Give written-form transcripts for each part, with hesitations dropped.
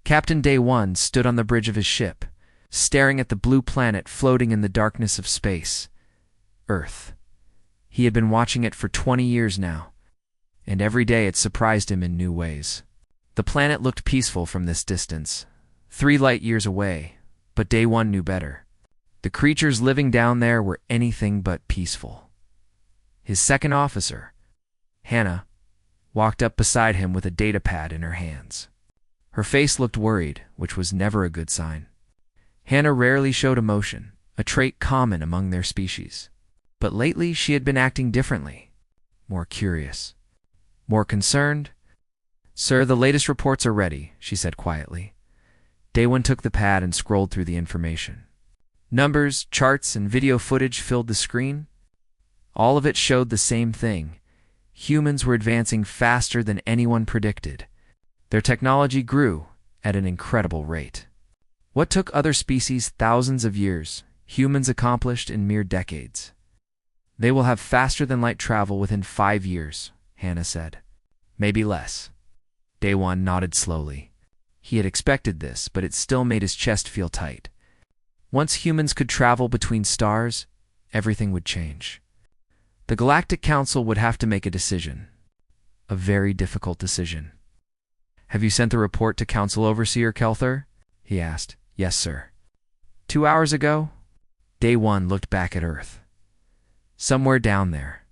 Captain Day One stood on the bridge of his ship, staring at the blue planet floating in the darkness of space. Earth. He had been watching it for 20 years now, and every day it surprised him in new ways. The planet looked peaceful from this distance, 3 light years away, but Day One knew better. The creatures living down there were anything but peaceful. His second officer, Hannah, walked up beside him with a data pad in her hands. Her face looked worried, which was never a good sign. Hannah rarely showed emotion, a trait common among their species. But lately she had been acting differently, more curious, more concerned. "Sir, the latest reports are ready," she said quietly. Day One took the pad and scrolled through the information. Numbers, charts, and video footage filled the screen. All of it showed the same thing. Humans were advancing faster than anyone predicted. Their technology grew at an incredible rate. What took other species thousands of years, humans accomplished in mere decades. "They will have faster-than-light travel within 5 years," Hannah said. "Maybe less." Day One nodded slowly. He had expected this, but it still made his chest feel tight. Once humans could travel between stars, everything would change. The Galactic Council would have to make a decision. A very difficult decision. "Have you sent the report to Council Overseer Kelthur?" he asked. "Yes, sir." 2 hours ago? Day One looked back at Earth. Somewhere down there,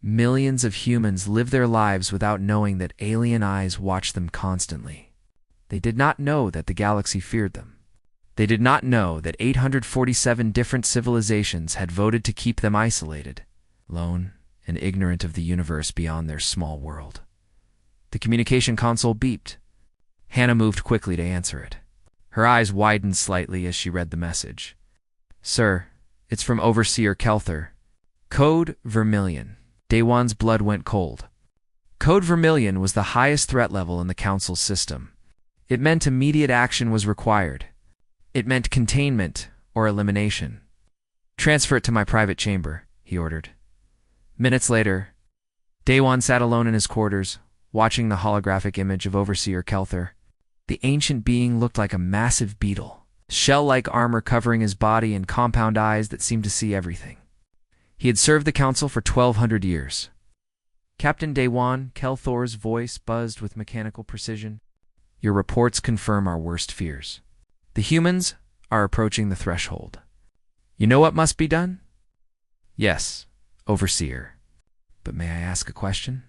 millions of humans live their lives without knowing that alien eyes watch them constantly. They did not know that the galaxy feared them. They did not know that 847 different civilizations had voted to keep them isolated, alone, and ignorant of the universe beyond their small world. The communication console beeped. Hannah moved quickly to answer it. Her eyes widened slightly as she read the message. "Sir, it's from Overseer Kelthur. Code Vermilion." Day One's blood went cold. Code Vermilion was the highest threat level in the Council's system. It meant immediate action was required. It meant containment or elimination. "Transfer it to my private chamber," he ordered. Minutes later, Day One sat alone in his quarters, watching the holographic image of Overseer Kelthur. The ancient being looked like a massive beetle, shell-like armor covering his body and compound eyes that seemed to see everything. He had served the Council for 1,200 years. "Captain Day One," Kelthor's voice buzzed with mechanical precision. "Your reports confirm our worst fears. The humans are approaching the threshold. You know what must be done?" "Yes, Overseer. But may I ask a question?"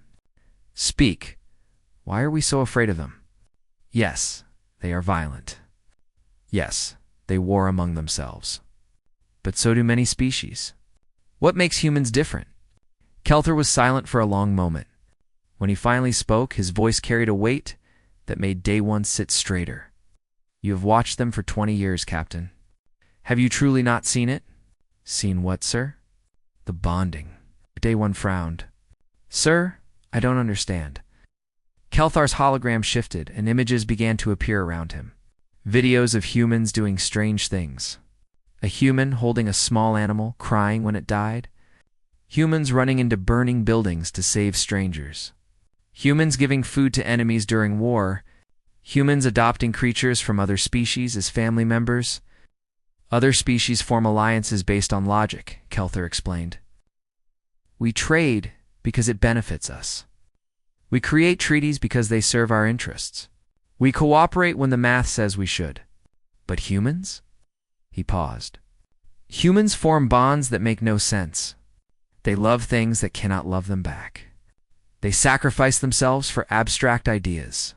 "Speak. Why are we so afraid of them?" "Yes, they are violent. Yes, they war among themselves. But so do many species. What makes humans different?" Kelthur was silent for a long moment. When he finally spoke, his voice carried a weight that made Day One sit straighter. "You have watched them for 20 years, Captain. Have you truly not seen it?" "Seen what, sir?" "The bonding." Day One frowned. "Sir, I don't understand." Kelthar's hologram shifted, and images began to appear around him. Videos of humans doing strange things. A human holding a small animal, crying when it died. Humans running into burning buildings to save strangers. Humans giving food to enemies during war. Humans adopting creatures from other species as family members. Other species form alliances based on logic, Kelthur explained. "We trade because it benefits us. We create treaties because they serve our interests. We cooperate when the math says we should. But humans?" He paused. "Humans form bonds that make no sense. They love things that cannot love them back. They sacrifice themselves for abstract ideas.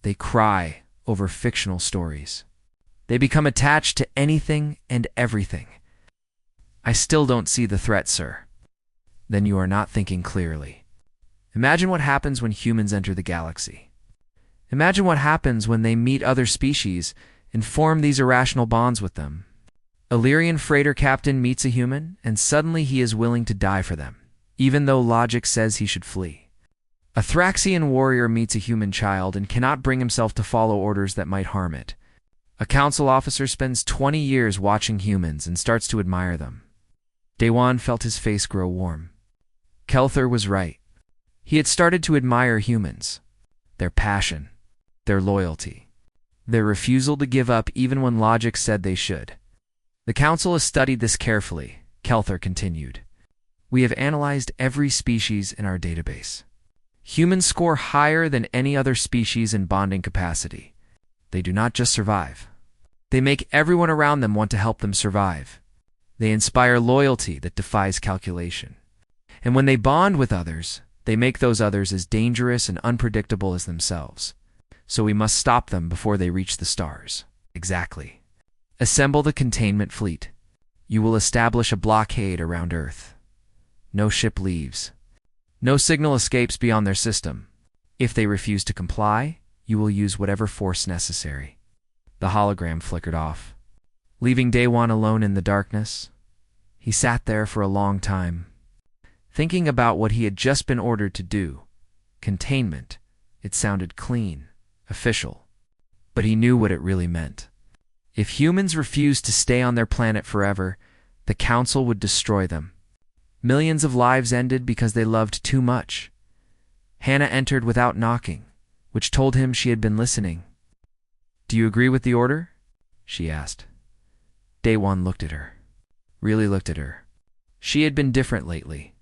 They cry over fictional stories. They become attached to anything and everything. I still don't see the threat, sir." "Then you are not thinking clearly. Imagine what happens when humans enter the galaxy. Imagine what happens when they meet other species and form these irrational bonds with them. A Lyrian freighter captain meets a human, and suddenly he is willing to die for them, even though logic says he should flee. A Thraxian warrior meets a human child and cannot bring himself to follow orders that might harm it. A council officer spends 20 years watching humans and starts to admire them." Day One felt his face grow warm. Kelthur was right. He had started to admire humans, their passion, their loyalty. their refusal to give up even when logic said they should. The Council has studied this carefully, Kelther continued. We have analyzed every species in our database. Humans score higher than any other species in bonding capacity. They do not just survive. They make everyone around them want to help them survive. They inspire loyalty that defies calculation. And when they bond with others, they make those others as dangerous and unpredictable as themselves. So we must stop them before they reach the stars. Exactly. Assemble the containment fleet. You will establish a blockade around Earth. No ship leaves. No signal escapes beyond their system. If they refuse to comply, you will use whatever force necessary. The hologram flickered off. Leaving Daewon alone in the darkness, he sat there for a long time, thinking about what he had just been ordered to do. Containment. It sounded clean, official. But he knew what it really meant. If humans refused to stay on their planet forever, the Council would destroy them. Millions of lives ended because they loved too much. Hannah entered without knocking, which told him she had been listening. Do you agree with the order? She asked. Daewon looked at her. Really looked at her. She had been different lately.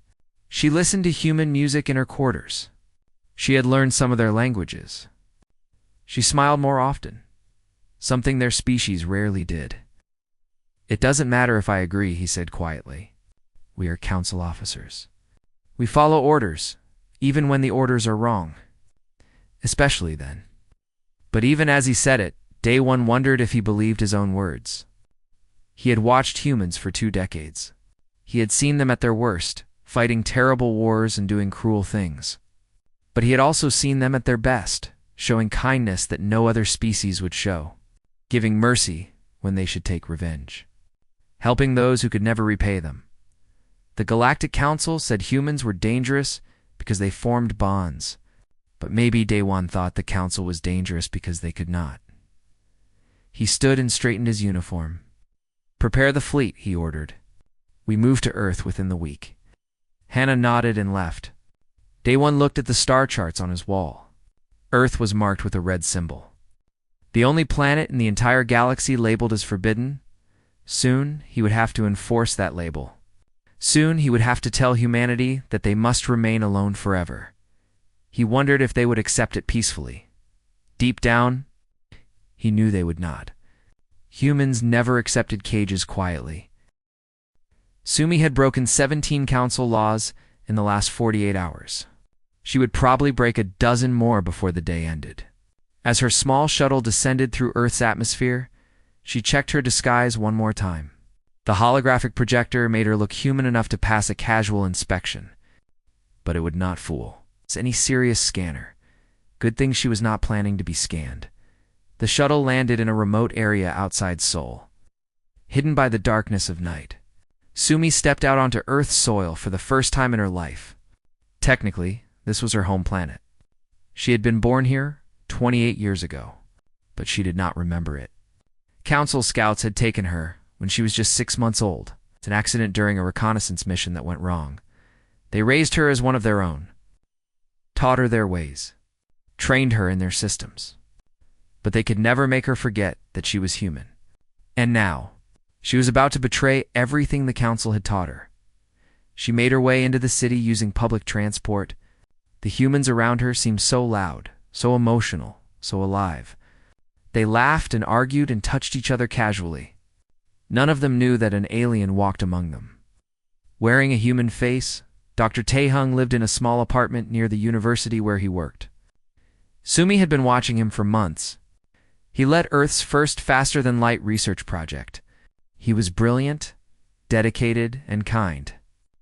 She listened to human music in her quarters. She had learned some of their languages. She smiled more often, something their species rarely did. It doesn't matter if I agree, he said quietly. We are Council officers. We follow orders, even when the orders are wrong. Especially then. But even as he said it, Daewon wondered if he believed his own words. He had watched humans for 2 decades. He had seen them at their worst, fighting terrible wars and doing cruel things. But he had also seen them at their best, showing kindness that no other species would show, giving mercy when they should take revenge, helping those who could never repay them. The Galactic Council said humans were dangerous because they formed bonds, but maybe Daewon thought the Council was dangerous because they could not. He stood and straightened his uniform. Prepare the fleet, he ordered. We move to Earth within the week. Hannah nodded and left. Daewon looked at the star charts on his wall. Earth was marked with a red symbol. The only planet in the entire galaxy labeled as forbidden. Soon, he would have to enforce that label. Soon, he would have to tell humanity that they must remain alone forever. He wondered if they would accept it peacefully. Deep down, he knew they would not. Humans never accepted cages quietly. Sumi had broken 17 council laws in the last 48 hours. She would probably break a dozen more before the day ended. As her small shuttle descended through Earth's atmosphere, she checked her disguise one more time. The holographic projector made her look human enough to pass a casual inspection. But it would not fool any serious scanner. Good thing she was not planning to be scanned. The shuttle landed in a remote area outside Seoul, hidden by the darkness of night. Sumi stepped out onto Earth's soil for the first time in her life. Technically, this was her home planet. She had been born here 28 years ago, but she did not remember it. Council scouts had taken her when she was just 6 months old. It's an accident during a reconnaissance mission that went wrong. They raised her as one of their own, taught her their ways, trained her in their systems. But they could never make her forget that she was human. And now, she was about to betray everything the Council had taught her. She made her way into the city using public transport. The humans around her seemed so loud, so emotional, so alive. They laughed and argued and touched each other casually. None of them knew that an alien walked among them. Wearing a human face, Dr. Taehung lived in a small apartment near the university where he worked. Sumi had been watching him for months. He led Earth's first faster-than-light research project. He was brilliant, dedicated, and kind.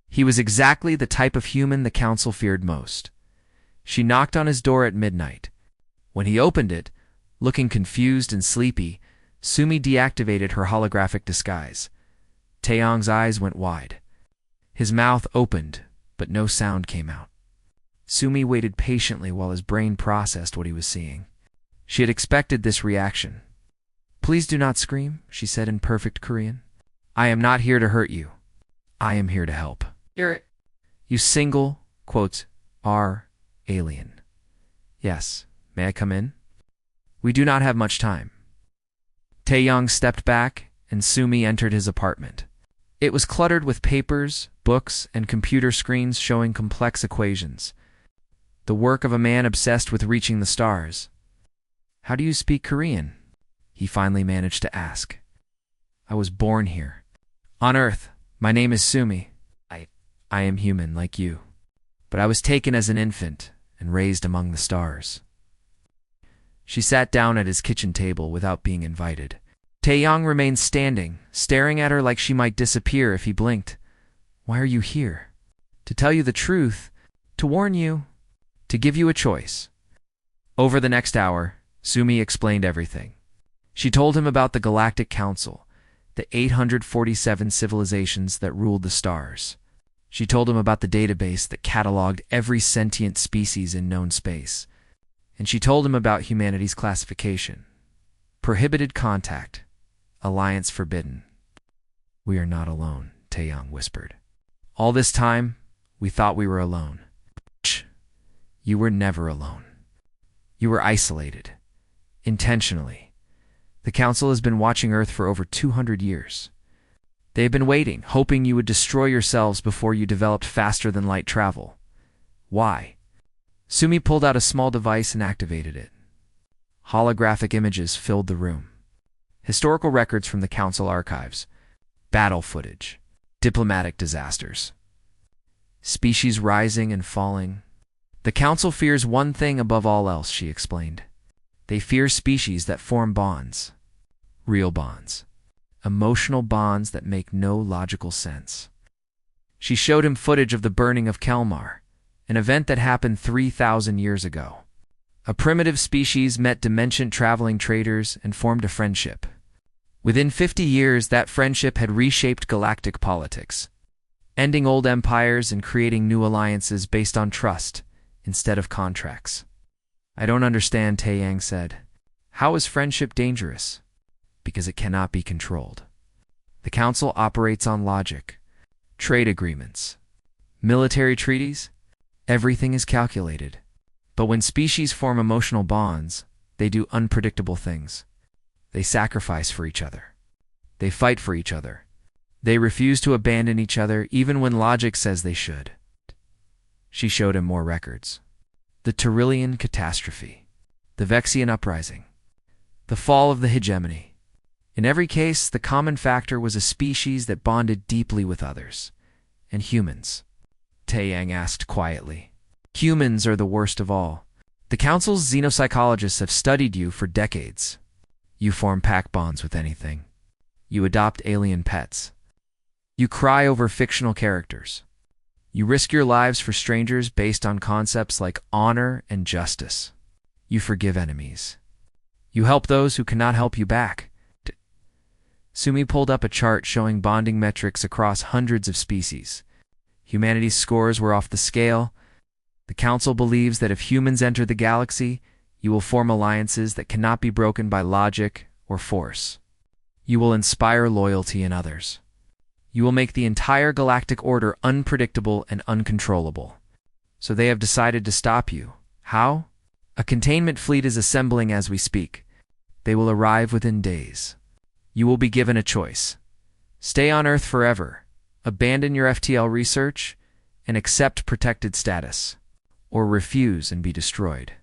He was exactly the type of human the Council feared most. She knocked on his door at midnight. When he opened it, looking confused and sleepy, Sumi deactivated her holographic disguise. Taeyong's eyes went wide. His mouth opened, but no sound came out. Sumi waited patiently while his brain processed what he was seeing. She had expected this reaction. Please do not scream, she said in perfect Korean. I am not here to hurt you. I am here to help. You single, quotes, are alien. Yes, may I come in? We do not have much time. Taeyong stepped back, and Sumi entered his apartment. It was cluttered with papers, books, and computer screens showing complex equations. The work of a man obsessed with reaching the stars. "How do you speak Korean?" he finally managed to ask. "I was born here. On Earth. My name is Sumi. I am human, like you. But I was taken as an infant and raised among the stars." She sat down at his kitchen table without being invited. Taeyong remained standing, staring at her like she might disappear if he blinked. "Why are you here?" "To tell you the truth, to warn you, to give you a choice." Over the next hour, Sumi explained everything. She told him about the Galactic Council, the 847 civilizations that ruled the stars. She told him about the database that cataloged every sentient species in known space. And she told him about humanity's classification. Prohibited contact. Alliance forbidden. "We are not alone," Taeyong whispered. "All this time, we thought we were alone." "Shh. You were never alone. You were isolated. Intentionally. The Council has been watching Earth for over 200 years. They have been waiting, hoping you would destroy yourselves before you developed faster-than-light travel. Why?" Sumi pulled out a small device and activated it. Holographic images filled the room. Historical records from the Council archives. Battle footage. Diplomatic disasters. Species rising and falling. "The Council fears one thing above all else," she explained. "They fear species that form bonds. Real bonds. Emotional bonds that make no logical sense." She showed him footage of the burning of Kelmar, an event that happened 3,000 years ago. A primitive species met dimension-traveling traders and formed a friendship. Within 50 years, that friendship had reshaped galactic politics, ending old empires and creating new alliances based on trust instead of contracts. "I don't understand," Taeyang said. "How is friendship dangerous?" "Because it cannot be controlled. The Council operates on logic. Trade agreements. Military treaties. Everything is calculated. But when species form emotional bonds, they do unpredictable things. They sacrifice for each other. They fight for each other. They refuse to abandon each other even when logic says they should." She showed him more records. The Tyrillian catastrophe. The Vexian uprising. The fall of the hegemony. In every case, the common factor was a species that bonded deeply with others. "And humans?" Taeyang asked quietly. "Humans are the worst of all. The Council's xenopsychologists have studied you for decades. You form pack bonds with anything. You adopt alien pets. You cry over fictional characters. You risk your lives for strangers based on concepts like honor and justice. You forgive enemies. You help those who cannot help you back." Sumi pulled up a chart showing bonding metrics across hundreds of species. Humanity's scores were off the scale. "The Council believes that if humans enter the galaxy, you will form alliances that cannot be broken by logic or force. You will inspire loyalty in others. You will make the entire galactic order unpredictable and uncontrollable. So they have decided to stop you. How? A containment fleet is assembling as we speak. They will arrive within days. You will be given a choice. Stay on Earth forever, abandon your FTL research, and accept protected status. Or refuse and be destroyed."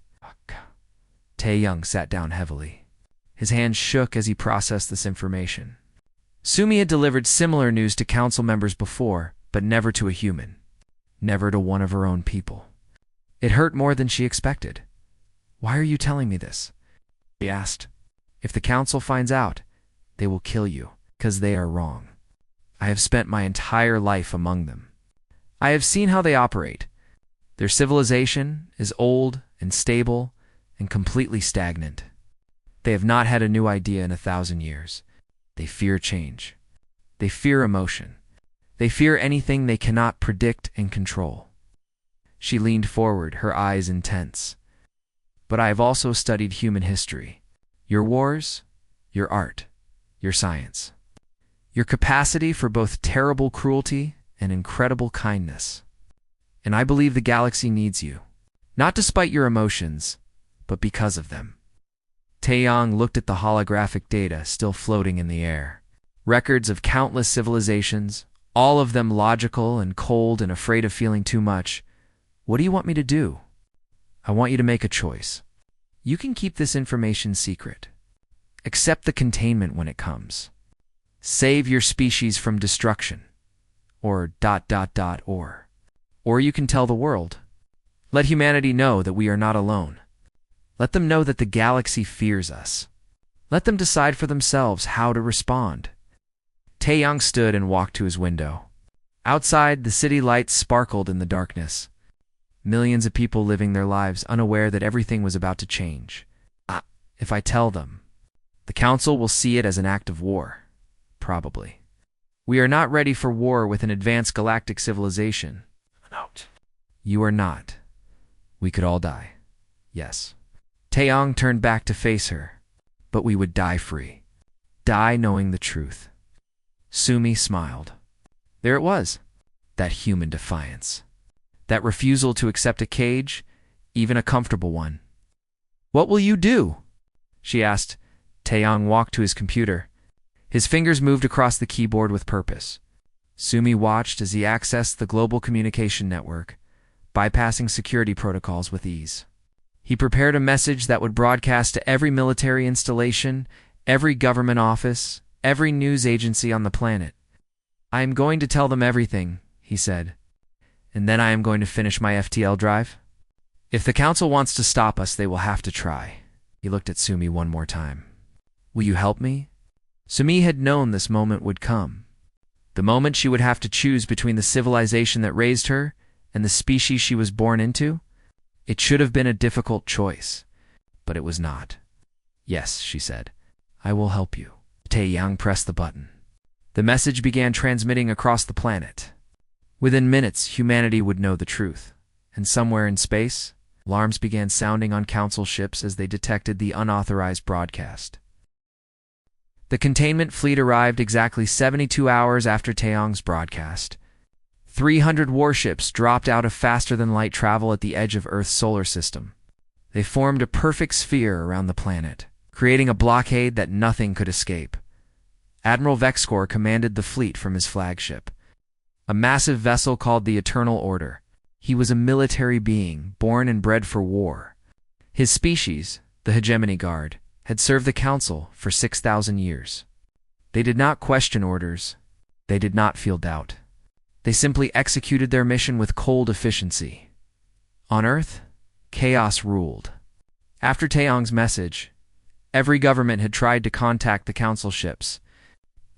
Taeyong sat down heavily. His hands shook as he processed this information. Sumi had delivered similar news to Council members before, but never to a human. Never to one of her own people. It hurt more than she expected. "Why are you telling me this?" she asked. "If the Council finds out, they will kill you, because they are wrong. I have spent my entire life among them. I have seen how they operate. Their civilization is old and stable and completely stagnant. They have not had a new idea in 1,000 years. They fear change. They fear emotion. They fear anything they cannot predict and control." She leaned forward, her eyes intense. "But I have also studied human history. Your wars, your art, your science. Your capacity for both terrible cruelty and incredible kindness. And I believe the galaxy needs you. Not despite your emotions, but because of them." Taeyong looked at the holographic data still floating in the air. Records of countless civilizations, all of them logical and cold and afraid of feeling too much. What do you want me to do? I want you to make a choice. You can keep this information secret. Accept the containment when it comes. Save your species from destruction. Or ... Or you can tell the world. Let humanity know that we are not alone. Let them know that the galaxy fears us. Let them decide for themselves how to respond. Taeyong stood and walked to his window. Outside, the city lights sparkled in the darkness. Millions of people living their lives unaware that everything was about to change. If I tell them, the Council will see it as an act of war. Probably. We are not ready for war with an advanced galactic civilization. Note. You are not. We could all die. Yes. Taeyong turned back to face her. But we would die free. Die knowing the truth. Sumi smiled. There it was. That human defiance. That refusal to accept a cage, even a comfortable one. What will you do? She asked. Taeyong walked to his computer. His fingers moved across the keyboard with purpose. Sumi watched as he accessed the global communication network, bypassing security protocols with ease. He prepared a message that would broadcast to every military installation, every government office, every news agency on the planet. I am going to tell them everything, he said. And then I am going to finish my FTL drive. If the Council wants to stop us, they will have to try. He looked at Sumi one more time. Will you help me? Sumi had known this moment would come. The moment she would have to choose between the civilization that raised her and the species she was born into. It should have been a difficult choice, but it was not. Yes, she said. I will help you. Taeyong pressed the button. The message began transmitting across the planet. Within minutes, humanity would know the truth. And somewhere in space, alarms began sounding on Council ships as they detected the unauthorized broadcast. The containment fleet arrived exactly 72 hours after Taeyong's broadcast. 300 warships dropped out of faster-than-light travel at the edge of Earth's solar system. They formed a perfect sphere around the planet, creating a blockade that nothing could escape. Admiral Vexcor commanded the fleet from his flagship, a massive vessel called the Eternal Order. He was a military being, born and bred for war. His species, the Hegemony Guard, had served the Council for 6,000 years. They did not question orders. They did not feel doubt. They simply executed their mission with cold efficiency. On Earth, chaos ruled. After Taeyong's message, every government had tried to contact the Council ships.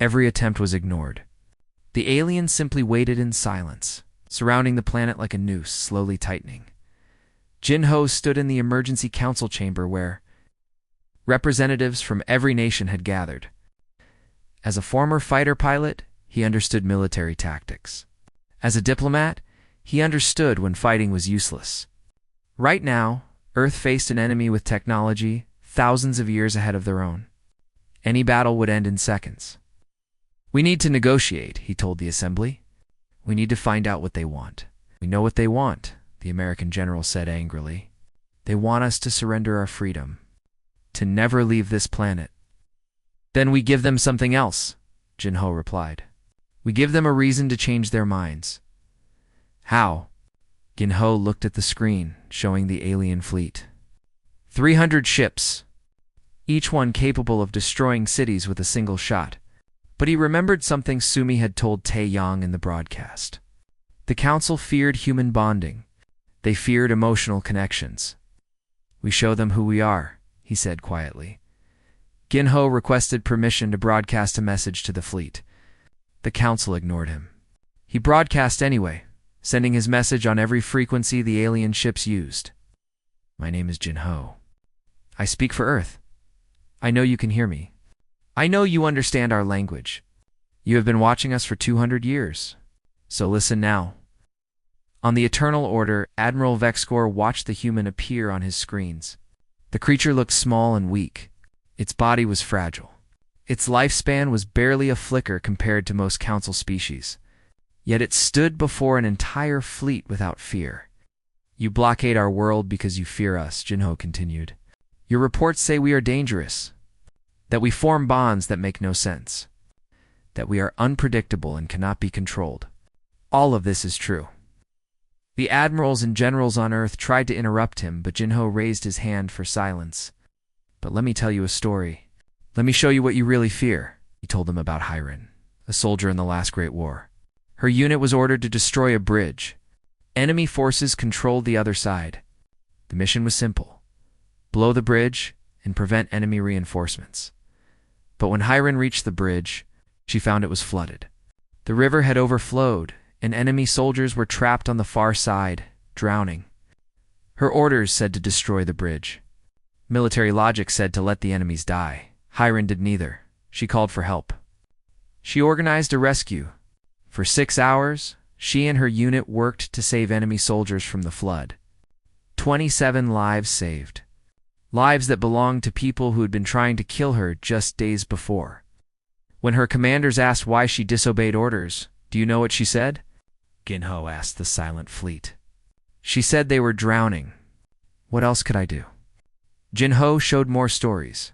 Every attempt was ignored. The aliens simply waited in silence, surrounding the planet like a noose, slowly tightening. Jinho stood in the emergency council chamber where representatives from every nation had gathered. As a former fighter pilot, he understood military tactics. As a diplomat, he understood when fighting was useless. Right now, Earth faced an enemy with technology thousands of years ahead of their own. Any battle would end in seconds. We need to negotiate, he told the assembly. We need to find out what they want. We know what they want, the American general said angrily. They want us to surrender our freedom, to never leave this planet. Then we give them something else, Jinho replied. We give them a reason to change their minds. How? Jinho looked at the screen, showing the alien fleet. 300 ships, each one capable of destroying cities with a single shot. But he remembered something Sumi had told Taeyong in the broadcast. The Council feared human bonding. They feared emotional connections. We show them who we are, he said quietly. Jinho requested permission to broadcast a message to the fleet. The Council ignored him. He broadcast anyway, sending his message on every frequency the alien ships used. My name is Jinho. I speak for Earth. I know you can hear me. I know you understand our language. You have been watching us for 200 years. So listen now. On the Eternal Order, Admiral Vexcor watched the human appear on his screens. The creature looked small and weak. Its body was fragile. Its lifespan was barely a flicker compared to most Council species. Yet it stood before an entire fleet without fear. You blockade our world because you fear us, Jinho continued. Your reports say we are dangerous, that we form bonds that make no sense, that we are unpredictable and cannot be controlled. All of this is true." The admirals and generals on Earth tried to interrupt him, but Jinho raised his hand for silence. "But let me tell you a story. Let me show you what you really fear," he told them about Hyren, a soldier in the last Great War. Her unit was ordered to destroy a bridge. Enemy forces controlled the other side. The mission was simple: blow the bridge and prevent enemy reinforcements. But when Hyren reached the bridge, she found it was flooded. The river had overflowed, and enemy soldiers were trapped on the far side, drowning. Her orders said to destroy the bridge. Military logic said to let the enemies die. Hyren did neither. She called for help. She organized a rescue. For 6 hours, she and her unit worked to save enemy soldiers from the flood. 27 lives saved. Lives that belonged to people who had been trying to kill her just days before. When her commanders asked why she disobeyed orders, do you know what she said? Jinho asked the silent fleet. She said they were drowning. What else could I do? Jinho showed more stories.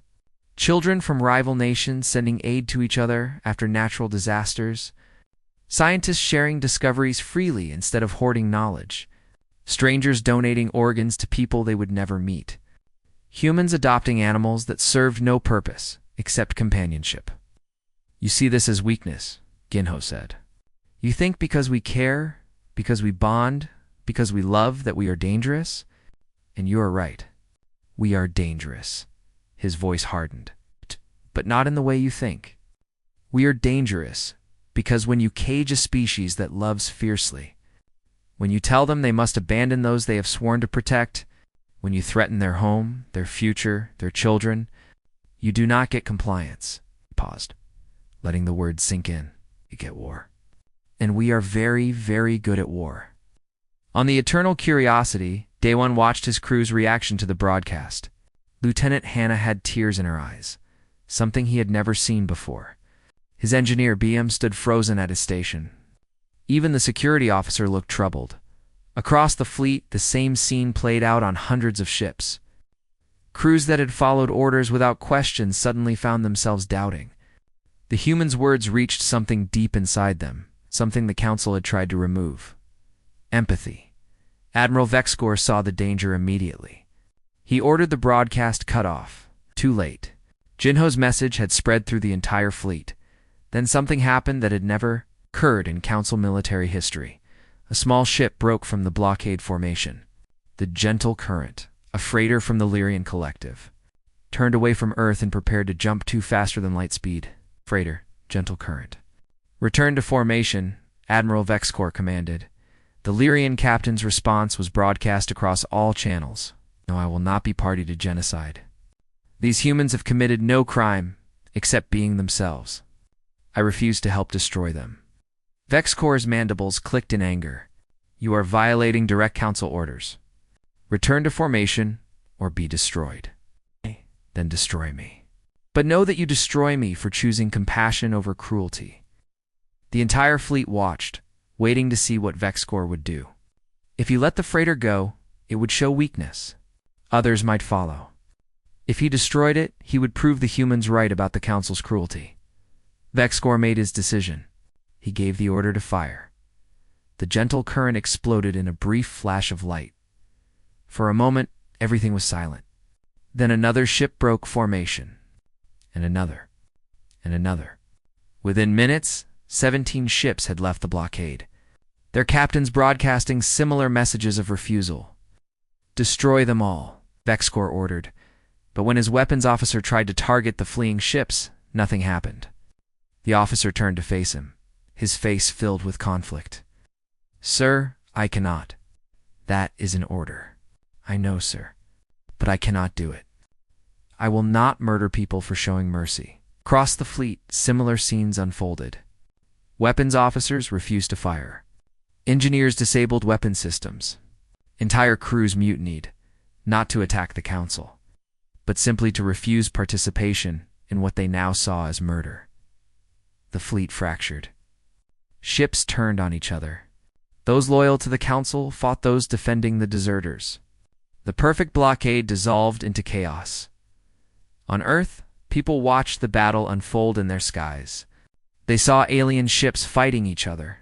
Children from rival nations sending aid to each other after natural disasters. Scientists sharing discoveries freely instead of hoarding knowledge. Strangers donating organs to people they would never meet. Humans adopting animals that served no purpose except companionship. "You see this as weakness," Jinho said. "You think because we care, because we bond, because we love that we are dangerous? And you are right. We are dangerous." His voice hardened. "But not in the way you think. We are dangerous because when you cage a species that loves fiercely, when you tell them they must abandon those they have sworn to protect, when you threaten their home, their future, their children, you do not get compliance." He paused, letting the words sink in. "You get war. And we are very, very good at war." On the Eternal Curiosity, Daewon watched his crew's reaction to the broadcast. Lieutenant Hannah had tears in her eyes, something he had never seen before. His engineer, BM, stood frozen at his station. Even the security officer looked troubled. Across the fleet, the same scene played out on hundreds of ships. Crews that had followed orders without question suddenly found themselves doubting. The humans' words reached something deep inside them, something the Council had tried to remove. Empathy. Admiral Vexcor saw the danger immediately. He ordered the broadcast cut off. Too late. Jinho's message had spread through the entire fleet. Then something happened that had never occurred in Council military history. A small ship broke from the blockade formation. The Gentle Current, a freighter from the Lyrian Collective, turned away from Earth and prepared to jump too faster than light speed. Freighter, Gentle Current. "Return to formation," Admiral Vexcor commanded. The Lyrian captain's response was broadcast across all channels. "No, I will not be party to genocide. These humans have committed no crime except being themselves. I refuse to help destroy them." Vexcor's mandibles clicked in anger. "You are violating direct Council orders. Return to formation or be destroyed. Then destroy me. But know that you destroy me for choosing compassion over cruelty." The entire fleet watched, waiting to see what Vexcor would do. If he let the freighter go, it would show weakness. Others might follow. If he destroyed it, he would prove the humans right about the Council's cruelty. Vexcor made his decision. He gave the order to fire. The Gentle Current exploded in a brief flash of light. For a moment, everything was silent. Then another ship broke formation. And another. And another. Within minutes, 17 ships had left the blockade, their captains broadcasting similar messages of refusal. "Destroy them all," Vexcor ordered. But when his weapons officer tried to target the fleeing ships, nothing happened. The officer turned to face him, his face filled with conflict. "Sir, I cannot. That is an order." "I know, sir, but I cannot do it. I will not murder people for showing mercy." Across the fleet, similar scenes unfolded. Weapons officers refused to fire. Engineers disabled weapon systems. Entire crews mutinied, not to attack the Council, but simply to refuse participation in what they now saw as murder. The fleet fractured. Ships turned on each other. Those loyal to the Council fought those defending the deserters. The perfect blockade dissolved into chaos. On Earth, people watched the battle unfold in their skies. They saw alien ships fighting each other.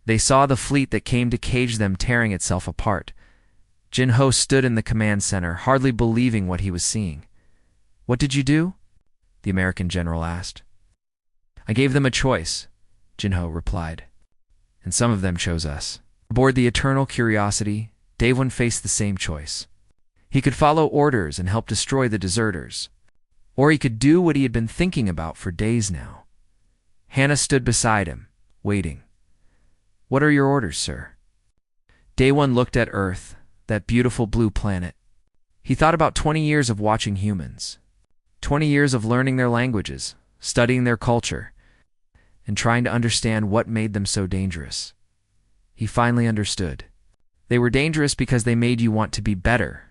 They saw the fleet that came to cage them tearing itself apart. Jin-Ho stood in the command center, hardly believing what he was seeing. "What did you do?" the American general asked. "I gave them a choice," Jin-Ho replied. "And some of them chose us." Aboard the Eternal Curiosity, Daewon faced the same choice. He could follow orders and help destroy the deserters. Or he could do what he had been thinking about for days now. Hannah stood beside him, waiting. "What are your orders, sir?" Daewon looked at Earth, that beautiful blue planet. He thought about 20 years of watching humans. 20 years of learning their languages, studying their culture, and trying to understand what made them so dangerous. He finally understood. They were dangerous because they made you want to be better.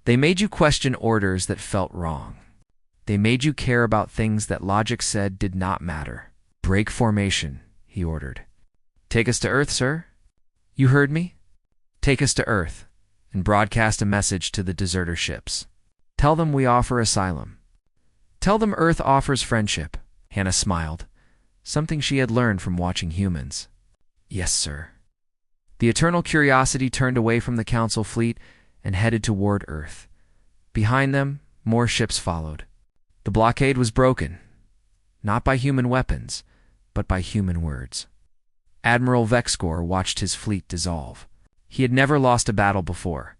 They made you question orders that felt wrong. They made you care about things that logic said did not matter. "Break formation," he ordered. "Take us to Earth, sir." "You heard me? Take us to Earth and broadcast a message to the deserter ships. Tell them we offer asylum. Tell them Earth offers friendship." Hannah smiled, something she had learned from watching humans. "Yes, sir." The Eternal Curiosity turned away from the Council fleet and headed toward Earth. Behind them, more ships followed. The blockade was broken, not by human weapons, but by human words. Admiral Vexkor watched his fleet dissolve. He had never lost a battle before.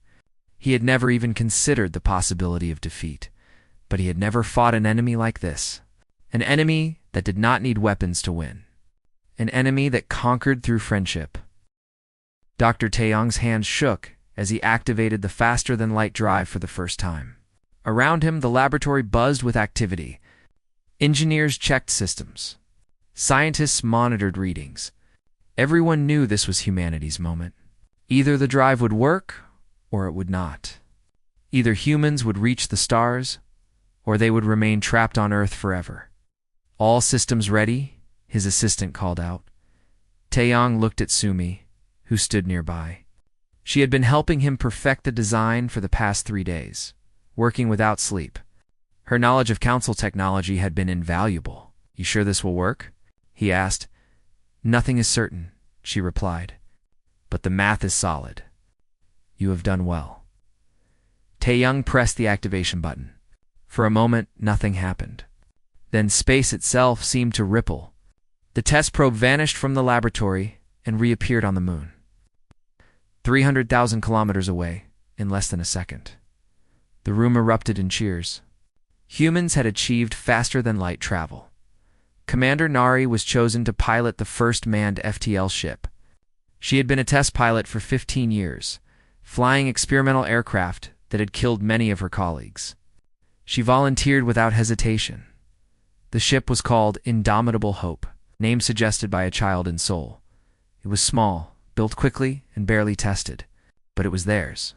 He had never even considered the possibility of defeat. But he had never fought an enemy like this. An enemy that did not need weapons to win. An enemy that conquered through friendship. Dr. Taeyong's hands shook as he activated the faster-than-light drive for the first time. Around him, the laboratory buzzed with activity. Engineers checked systems. Scientists monitored readings. Everyone knew this was humanity's moment. Either the drive would work, or it would not. Either humans would reach the stars, or they would remain trapped on Earth forever. "All systems ready?" his assistant called out. Taeyong looked at Sumi, who stood nearby. She had been helping him perfect the design for the past 3 days, working without sleep. Her knowledge of council technology had been invaluable. "You sure this will work?" he asked. "Nothing is certain," she replied. "But the math is solid. You have done well." Taeyong pressed the activation button. For a moment, nothing happened. Then space itself seemed to ripple. The test probe vanished from the laboratory and reappeared on the moon. 300,000 kilometers away, in less than a second. The room erupted in cheers. Humans had achieved faster-than-light travel. Commander Nari was chosen to pilot the first manned FTL ship. She had been a test pilot for 15 years, flying experimental aircraft that had killed many of her colleagues. She volunteered without hesitation. The ship was called Indomitable Hope, name suggested by a child in Seoul. It was small, built quickly, and barely tested, but it was theirs.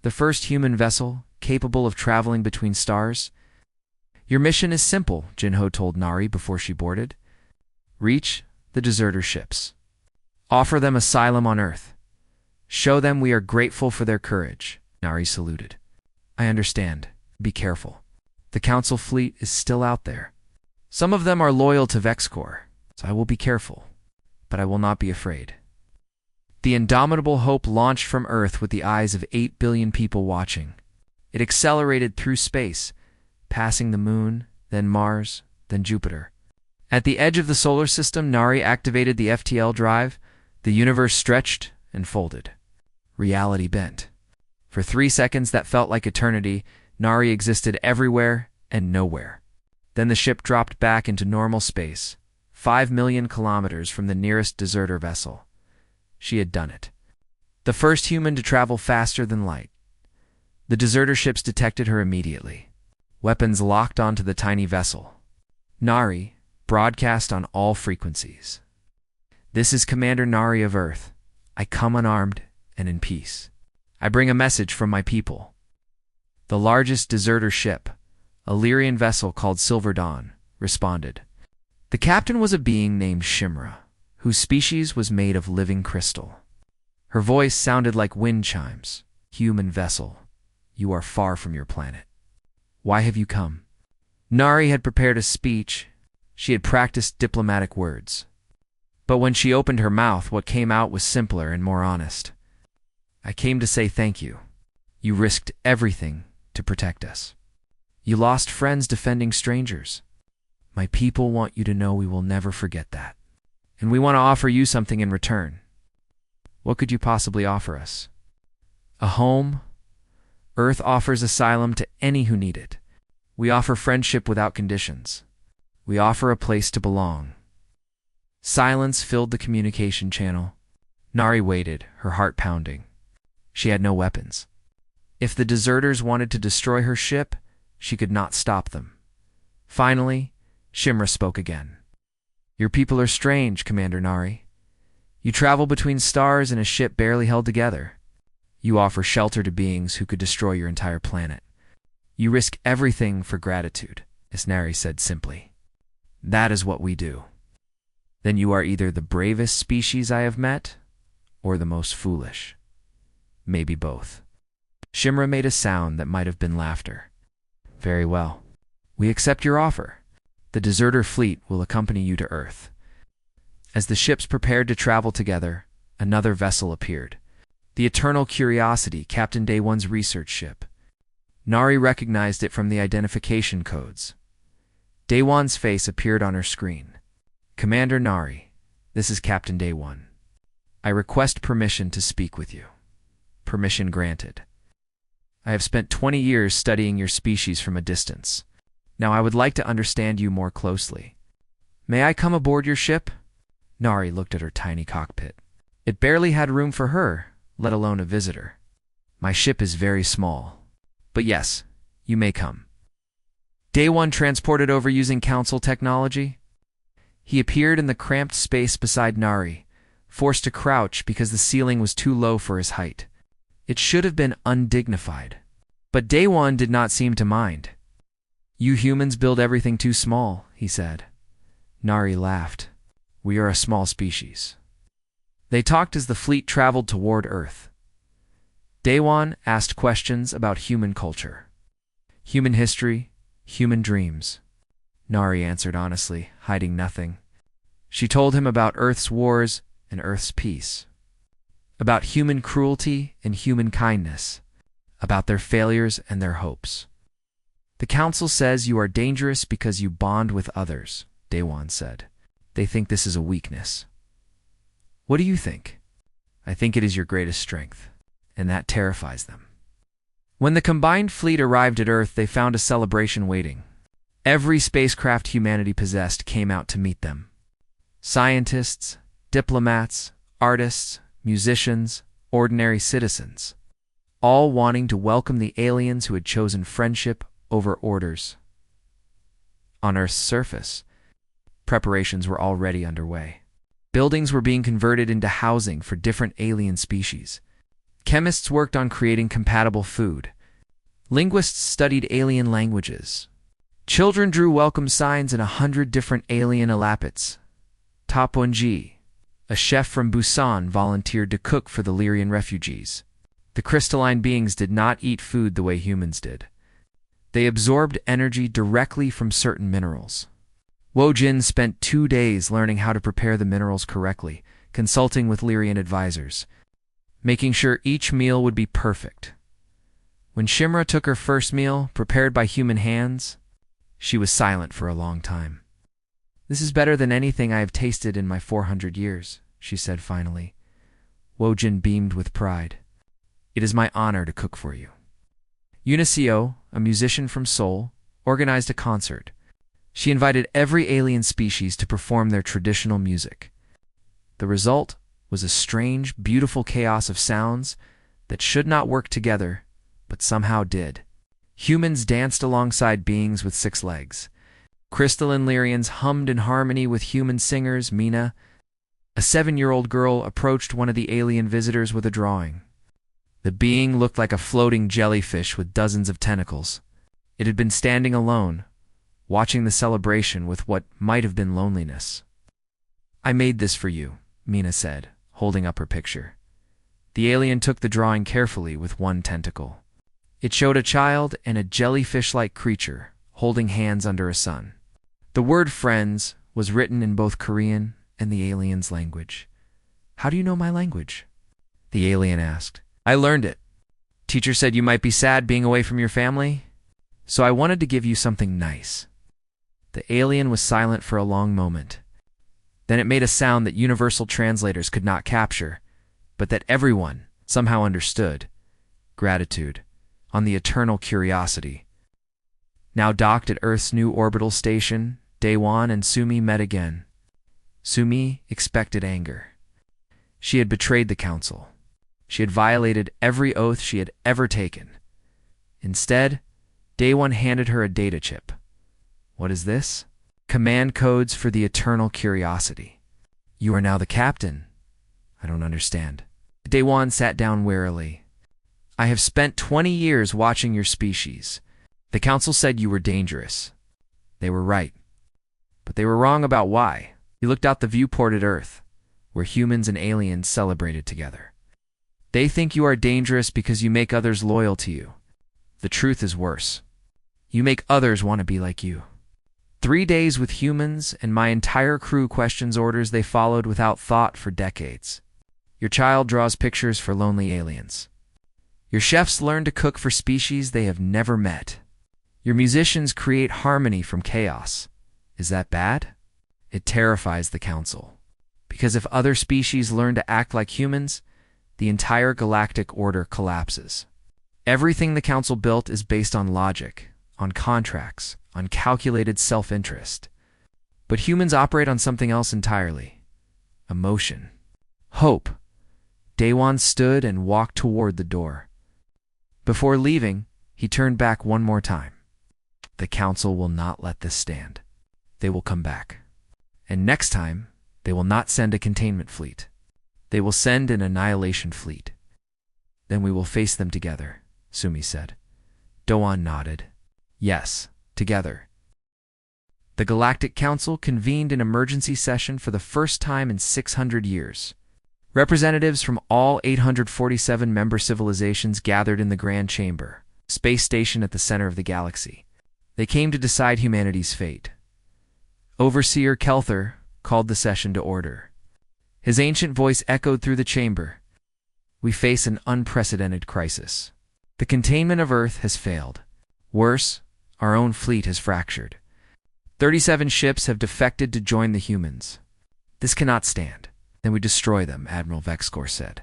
The first human vessel capable of traveling between stars. "Your mission is simple," Jin-Ho told Nari before she boarded. "Reach the deserter ships. Offer them asylum on Earth. Show them we are grateful for their courage." Nari saluted. "I understand. Be careful. The Council fleet is still out there. Some of them are loyal to Vexkor, so I will be careful. But I will not be afraid." The Indomitable Hope launched from Earth with the eyes of 8 billion people watching. It accelerated through space, passing the Moon, then Mars, then Jupiter. At the edge of the solar system, Nari activated the FTL drive. The universe stretched and folded. Reality bent. For 3 seconds that felt like eternity, Nari existed everywhere and nowhere. Then the ship dropped back into normal space, 5 million kilometers from the nearest deserter vessel. She had done it. The first human to travel faster than light. The deserter ships detected her immediately. Weapons locked onto the tiny vessel. Nari broadcast on all frequencies. "This is Commander Nari of Earth. I come unarmed and in peace. I bring a message from my people." The largest deserter ship, a Lyrian vessel called Silver Dawn, responded. The captain was a being named Shimra, whose species was made of living crystal. Her voice sounded like wind chimes. "Human vessel, you are far from your planet. Why have you come?" Nari had prepared a speech. She had practiced diplomatic words. But when she opened her mouth, what came out was simpler and more honest. "I came to say thank you. You risked everything to protect us. You lost friends defending strangers. My people want you to know we will never forget that. And we want to offer you something in return." "What could you possibly offer us?" "A home. Earth offers asylum to any who need it. We offer friendship without conditions. We offer a place to belong." Silence filled the communication channel. Nari waited, her heart pounding. She had no weapons. If the deserters wanted to destroy her ship, she could not stop them. Finally, Shimra spoke again. "Your people are strange, Commander Nari. You travel between stars in a ship barely held together. You offer shelter to beings who could destroy your entire planet. You risk everything for gratitude," as Nari said simply. "That is what we do. Then you are either the bravest species I have met, or the most foolish. Maybe both." Shimra made a sound that might have been laughter. "Very well. We accept your offer. The deserter fleet will accompany you to Earth." As the ships prepared to travel together, another vessel appeared. The Eternal Curiosity, Captain Day One's research ship. Nari recognized it from the identification codes. Day One's face appeared on her screen. "Commander Nari, this is Captain Day One. I request permission to speak with you." Permission granted. "I have spent 20 years studying your species from a distance. Now I would like to understand you more closely. May I come aboard your ship?" Nari looked at her tiny cockpit. It barely had room for her, let alone a visitor. "My ship is very small. But yes, you may come." Day One transported over using council technology. He appeared in the cramped space beside Nari, forced to crouch because the ceiling was too low for his height. It should have been undignified. But Day One did not seem to mind. "You humans build everything too small," he said. Nari laughed. "We are a small species." They talked as the fleet traveled toward Earth. Day One asked questions about human culture, human history, human dreams. Nari answered honestly, hiding nothing. She told him about Earth's wars and Earth's peace, about human cruelty and human kindness, about their failures and their hopes. "The Council says you are dangerous because you bond with others," Day One said. "They think this is a weakness. What do you think?" "I think it is your greatest strength, and that terrifies them." When the combined fleet arrived at Earth, they found a celebration waiting. Every spacecraft humanity possessed came out to meet them. Scientists, diplomats, artists, musicians, ordinary citizens, all wanting to welcome the aliens who had chosen friendship over orders. On Earth's surface, preparations were already underway. Buildings were being converted into housing for different alien species. Chemists worked on creating compatible food. Linguists studied alien languages. Children drew welcome signs in 100 different alien alphabets. Tapunji, a chef from Busan, volunteered to cook for the Lyrian refugees. The crystalline beings did not eat food the way humans did. They absorbed energy directly from certain minerals. Wojin spent 2 days learning how to prepare the minerals correctly, consulting with Lyrian advisors, making sure each meal would be perfect. When Shimra took her first meal, prepared by human hands, she was silent for a long time. "This is better than anything I have tasted in my 400 years, she said finally. Wojin beamed with pride. "It is my honor to cook for you." Unicio, a musician from Seoul, organized a concert. She invited every alien species to perform their traditional music. The result was a strange, beautiful chaos of sounds that should not work together, but somehow did. Humans danced alongside beings with 6 legs. Crystalline Lyrians hummed in harmony with human singers. Mina, a 7-year-old girl, approached one of the alien visitors with a drawing. The being looked like a floating jellyfish with dozens of tentacles. It had been standing alone, watching the celebration with what might have been loneliness. "I made this for you," Mina said, holding up her picture. The alien took the drawing carefully with one tentacle. It showed a child and a jellyfish-like creature holding hands under a sun. The word friends was written in both Korean and the alien's language. "How do you know my language?" the alien asked. "I learned it. Teacher said you might be sad being away from your family, so I wanted to give you something nice." The alien was silent for a long moment. Then it made a sound that universal translators could not capture, but that everyone somehow understood. Gratitude, on the eternal curiosity. Now docked at Earth's new orbital station, Daewon and Sumi met again. Sumi expected anger. She had betrayed the council. She had violated every oath she had ever taken. Instead, Daewon handed her a data chip. What is this? Command codes for the eternal curiosity. You are now the captain. I don't understand. Daewon sat down wearily. I have spent 20 years watching your species. The council said you were dangerous. They were right. But they were wrong about why. He looked out the viewport at Earth, where humans and aliens celebrated together. They think you are dangerous because you make others loyal to you. The truth is worse. You make others want to be like you. 3 days with humans, and my entire crew questions orders they followed without thought for decades. Your child draws pictures for lonely aliens. Your chefs learn to cook for species they have never met. Your musicians create harmony from chaos. Is that bad? It terrifies the council. Because if other species learn to act like humans, the entire galactic order collapses. Everything the council built is based on logic, on contracts, on calculated self-interest. But humans operate on something else entirely. Emotion. Hope. Daewon stood and walked toward the door. Before leaving, he turned back one more time. The council will not let this stand. They will come back. And next time, they will not send a containment fleet. They will send an annihilation fleet. Then we will face them together, Sumi said. Daewon nodded. Yes, together. The Galactic Council convened an emergency session for the first time in 600 years. Representatives from all 847 member civilizations gathered in the Grand Chamber, space station at the center of the galaxy. They came to decide humanity's fate. Overseer Kelthor called the session to order. His ancient voice echoed through the chamber. We face an unprecedented crisis. The containment of Earth has failed. Worse, our own fleet has fractured. 37 ships have defected to join the humans. This cannot stand. Then we destroy them, Admiral Vexcor said.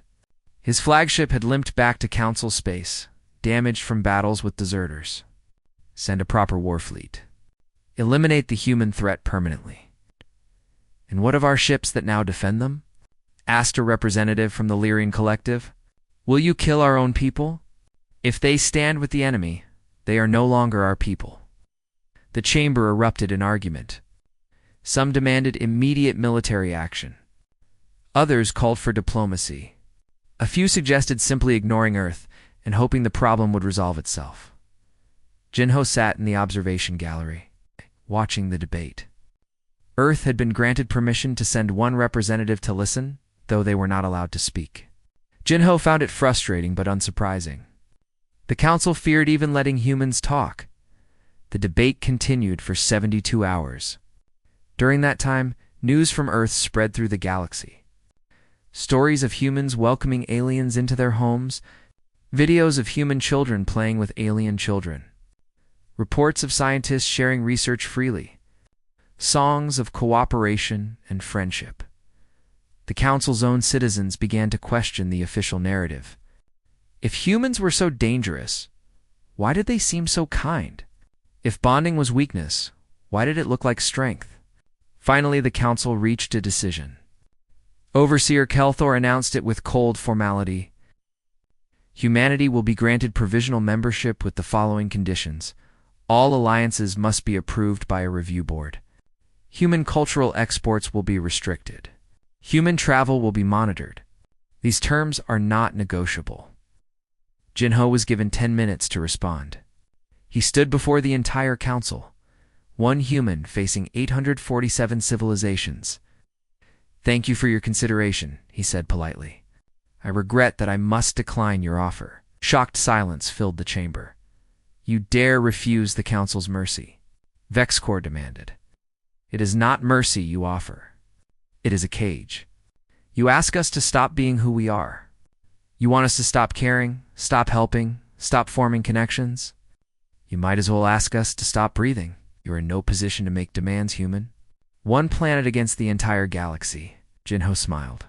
His flagship had limped back to Council space, damaged from battles with deserters. Send a proper war fleet. Eliminate the human threat permanently. And what of our ships that now defend them? Asked a representative from the Lyrian Collective. Will you kill our own people? If they stand with the enemy, they are no longer our people. The chamber erupted in argument. Some demanded immediate military action. Others called for diplomacy. A few suggested simply ignoring Earth and hoping the problem would resolve itself. Jinho sat in the observation gallery, watching the debate. Earth had been granted permission to send one representative to listen, though they were not allowed to speak. Jinho found it frustrating but unsurprising. The council feared even letting humans talk. The debate continued for 72 hours. During that time, news from Earth spread through the galaxy. Stories of humans welcoming aliens into their homes, videos of human children playing with alien children, reports of scientists sharing research freely, songs of cooperation and friendship. The council's own citizens began to question the official narrative. If humans were so dangerous, why did they seem so kind? If bonding was weakness, why did it look like strength? Finally, the council reached a decision. Overseer Kelthor announced it with cold formality. Humanity will be granted provisional membership with the following conditions. All alliances must be approved by a review board. Human cultural exports will be restricted. Human travel will be monitored. These terms are not negotiable. Jinho was given 10 minutes to respond. He stood before the entire council, one human facing 847 civilizations. Thank you for your consideration, he said politely. I regret that I must decline your offer. Shocked silence filled the chamber. You dare refuse the council's mercy? Vexcore demanded. It is not mercy you offer. It is a cage. You ask us to stop being who we are. You want us to stop caring, stop helping, stop forming connections? You might as well ask us to stop breathing. You're in no position to make demands, human. One planet against the entire galaxy, Jinho smiled.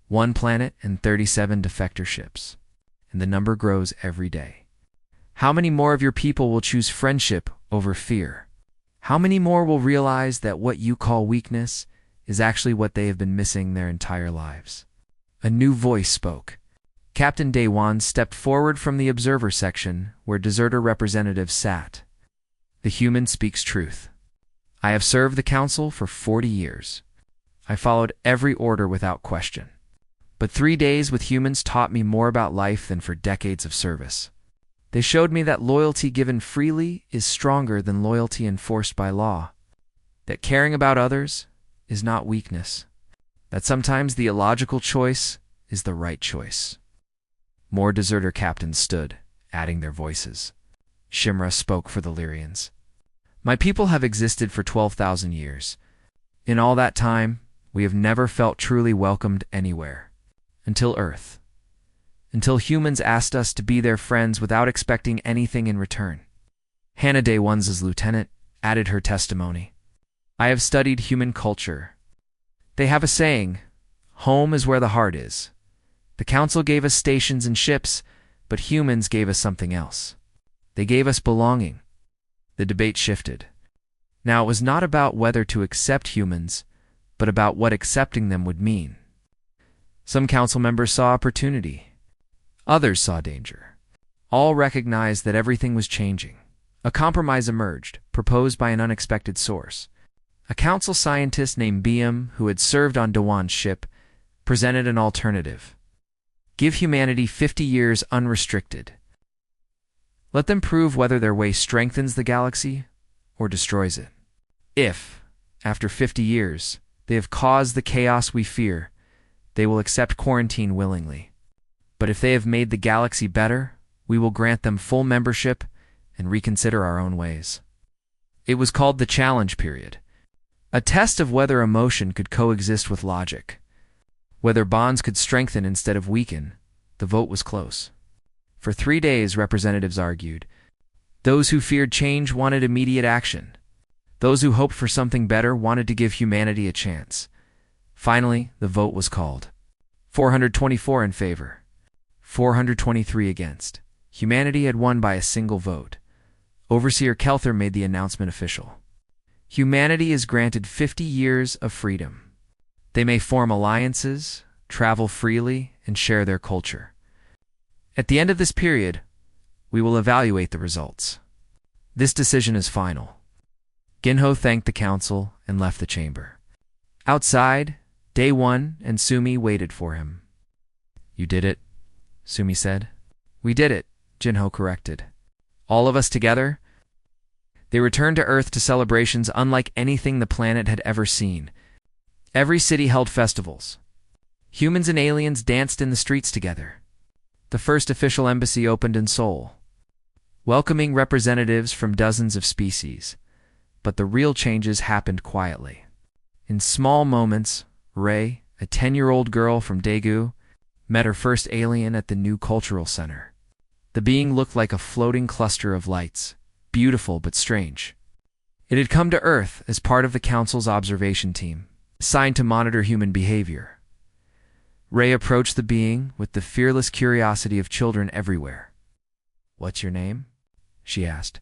One planet and 37 defector ships. And the number grows every day. How many more of your people will choose friendship over fear? How many more will realize that what you call weakness is actually what they have been missing their entire lives? A new voice spoke. Captain Daywan stepped forward from the observer section where deserter representatives sat. The human speaks truth. I have served the council for 40 years. I followed every order without question. But 3 days with humans taught me more about life than for decades of service. They showed me that loyalty given freely is stronger than loyalty enforced by law. That caring about others is not weakness. That sometimes the illogical choice is the right choice. More deserter captains stood, adding their voices. Shimra spoke for the Lyrians. My people have existed for 12,000 years. In all that time, we have never felt truly welcomed anywhere. Until Earth. Until humans asked us to be their friends without expecting anything in return. Hannah Day-One's lieutenant added her testimony. I have studied human culture. They have a saying, home is where the heart is. The council gave us stations and ships, but humans gave us something else. They gave us belonging. The debate shifted. Now it was not about whether to accept humans, but about what accepting them would mean. Some council members saw opportunity. Others saw danger. All recognized that everything was changing. A compromise emerged, proposed by an unexpected source. A council scientist named Biam, who had served on Dawan's ship, presented an alternative. Give humanity 50 years unrestricted. Let them prove whether their way strengthens the galaxy or destroys it. If, after 50 years, they have caused the chaos we fear, they will accept quarantine willingly. But if they have made the galaxy better, we will grant them full membership and reconsider our own ways. It was called the challenge period, a test of whether emotion could coexist with logic. Whether bonds could strengthen instead of weaken. The vote was close. For 3 days, representatives argued. Those who feared change wanted immediate action. Those who hoped for something better wanted to give humanity a chance. Finally, the vote was called. 424 in favor. 423 against. Humanity had won by a single vote. Overseer Kelther made the announcement official. Humanity is granted 50 years of freedom. They may form alliances, travel freely, and share their culture. At the end of this period, we will evaluate the results. This decision is final. Ginho thanked the council and left the chamber. Outside, Day-One and Sumi waited for him. You did it, Sumi said. We did it, Jinho corrected. All of us together? They returned to Earth to celebrations unlike anything the planet had ever seen. Every city held festivals. Humans and aliens danced in the streets together. The first official embassy opened in Seoul, welcoming representatives from dozens of species. But the real changes happened quietly. In small moments, Rei, a 10-year-old girl from Daegu, met her first alien at the new cultural center. The being looked like a floating cluster of lights, beautiful but strange. It had come to Earth as part of the Council's observation team, assigned to monitor human behavior. Rei approached the being with the fearless curiosity of children everywhere. "What's your name?" she asked.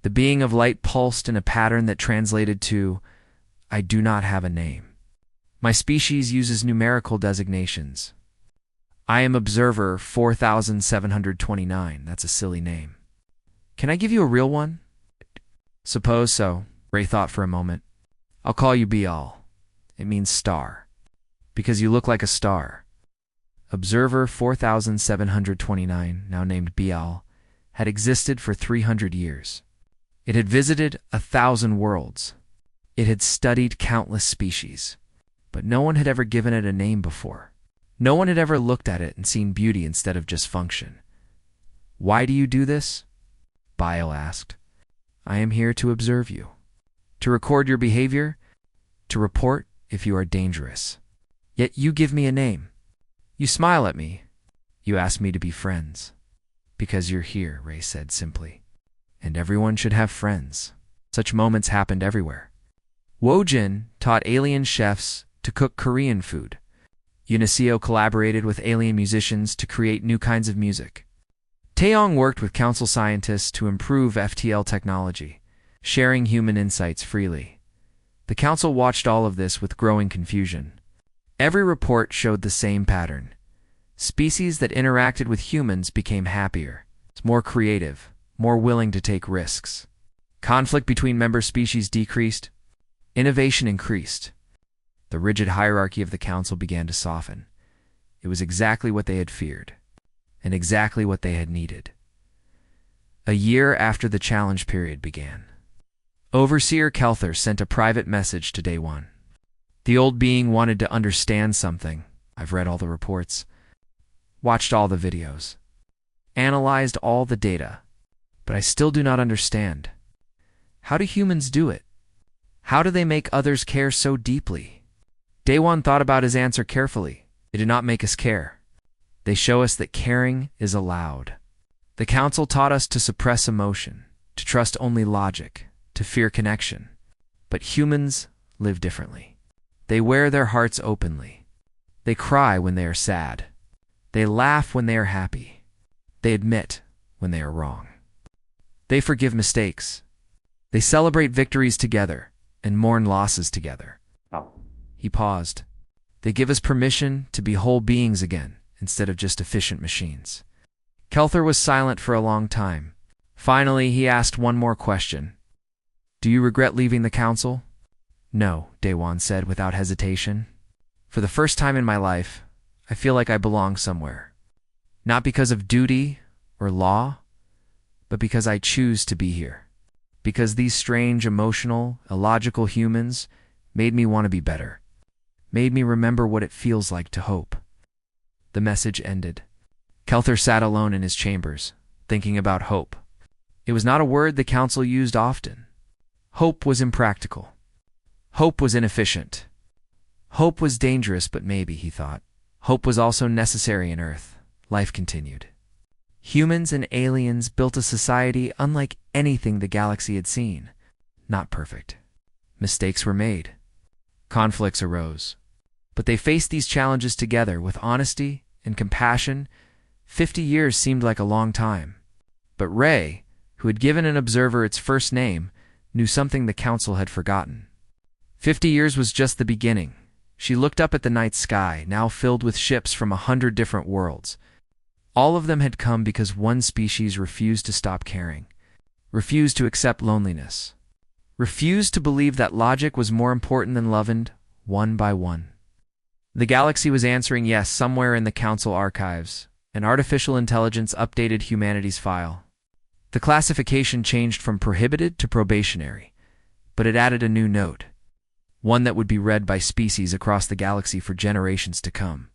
The being of light pulsed in a pattern that translated to, "I do not have a name. My species uses numerical designations. I am Observer 4729. That's a silly name. Can I give you a real one?" "Suppose so," Rei thought for a moment. "I'll call you Bial. It means star. Because you look like a star." Observer 4729, now named Bial, had existed for 300 years. It had visited 1,000 worlds. It had studied countless species. But no one had ever given it a name before. No one had ever looked at it and seen beauty instead of just function. Why do you do this? Bile asked. I am here to observe you, to record your behavior, to report if you are dangerous. Yet you give me a name. You smile at me. You ask me to be friends. Because you're here, Ray said simply. And everyone should have friends. Such moments happened everywhere. Wojin taught alien chefs to cook Korean food. Uniseo collaborated with alien musicians to create new kinds of music. Taeyong worked with council scientists to improve FTL technology, sharing human insights freely. The council watched all of this with growing confusion. Every report showed the same pattern. Species that interacted with humans became happier, more creative, more willing to take risks. Conflict between member species decreased. Innovation increased. The rigid hierarchy of the council began to soften. It was exactly what they had feared, and exactly what they had needed. A year after the challenge period began, Overseer Kelther sent a private message to Day One. The old being wanted to understand something. I've read all the reports, watched all the videos, analyzed all the data, but I still do not understand. How do humans do it? How do they make others care so deeply? Day One thought about his answer carefully. They do not make us care. They show us that caring is allowed. The council taught us to suppress emotion, to trust only logic, to fear connection. But humans live differently. They wear their hearts openly. They cry when they are sad. They laugh when they are happy. They admit when they are wrong. They forgive mistakes. They celebrate victories together and mourn losses together. He paused. They give us permission to be whole beings again, instead of just efficient machines. Kelther was silent for a long time. Finally, he asked one more question. Do you regret leaving the council? No, Daewon said without hesitation. For the first time in my life, I feel like I belong somewhere. Not because of duty or law, but because I choose to be here. Because these strange, emotional, illogical humans made me want to be better. Made me remember what it feels like to hope. The message ended. Kelther sat alone in his chambers, thinking about hope. It was not a word the council used often. Hope was impractical. Hope was inefficient. Hope was dangerous, but maybe, he thought. Hope was also necessary in Earth. Life continued. Humans and aliens built a society unlike anything the galaxy had seen. Not perfect. Mistakes were made. Conflicts arose. But they faced these challenges together with honesty and compassion. 50 years seemed like a long time. But Ray, who had given an observer its first name, knew something the council had forgotten. 50 years was just the beginning. She looked up at the night sky, now filled with ships from 100 different worlds. All of them had come because one species refused to stop caring, refused to accept loneliness, refused to believe that logic was more important than love, and one by one. The galaxy was answering yes somewhere in the council archives. An artificial intelligence updated humanity's file. The classification changed from prohibited to probationary, but it added a new note, one that would be read by species across the galaxy for generations to come.